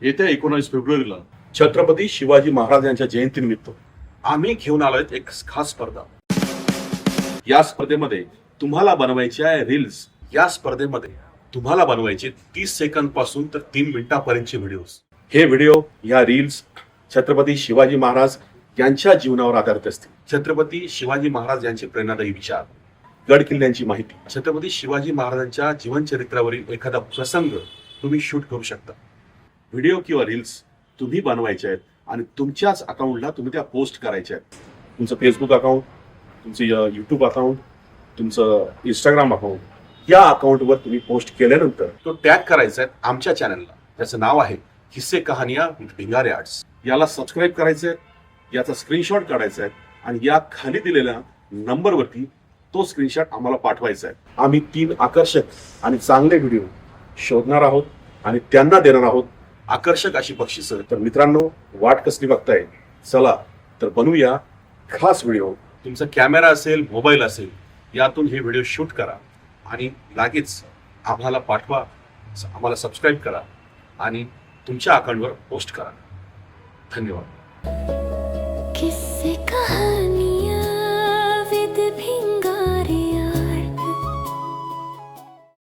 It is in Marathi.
येत्या 19 फेब्रुवारीला छत्रपती शिवाजी महाराज यांच्या जयंतीनिमित्त आम्ही घेऊन आलोय एक खास स्पर्धा. या स्पर्धेमध्ये तुम्हाला बनवायचे आहे रील्स. या स्पर्धेमध्ये तुम्हाला बनवायचे 30 सेकंद पासून तर 3 मिनिटांपर्यंतचे व्हिडिओज. हे व्हिडिओ या रील्स छत्रपती शिवाजी महाराज यांच्या जीवनावर आधारित असतील. छत्रपती शिवाजी महाराज यांचे प्रेरणादायी विचार, गड किल्ल्यांची माहिती, छत्रपती शिवाजी महाराजांच्या जीवनचरित्रावरील एखादा प्रसंग तुम्ही शूट करू शकता. व्हिडिओ किंवा रील्स तुम्ही बनवायचे आहेत आणि तुमच्याच अकाउंटला तुम्ही त्या पोस्ट करायच्या आहेत. तुमचं फेसबुक अकाउंट, तुमचं यूट्यूब अकाउंट, तुमचं इंस्टाग्राम अकाउंट, या अकाउंटवर तुम्ही पोस्ट केल्यानंतर तो टॅग करायचा आहे आमच्या चॅनलला, त्याचं नाव आहे किस्से कहानिया विथ भिंगारे आर्ट्स. याला सबस्क्राईब करायचं आहे, याचा स्क्रीनशॉट काढायचा आहे आणि या खाली दिलेल्या नंबरवरती तो स्क्रीनशॉट आम्हाला पाठवायचा आहे. आम्ही 3 आकर्षक आणि चांगले व्हिडिओ शोधणार आहोत आणि त्यांना देणार आहोत आकर्षक अशी बक्षिसं. तर मित्रांनो, वाट कसली बघताय? चला तर बनवूया खास व्हिडिओ. तुमचा कॅमेरा असेल, मोबाईल असेल, यातून हे व्हिडिओ शूट करा आणि लागेच आम्हाला पाठवा. आम्हाला सबस्क्राईब करा आणि तुमच्या अकाउंटवर पोस्ट करा. धन्यवाद. किस्से कहानियां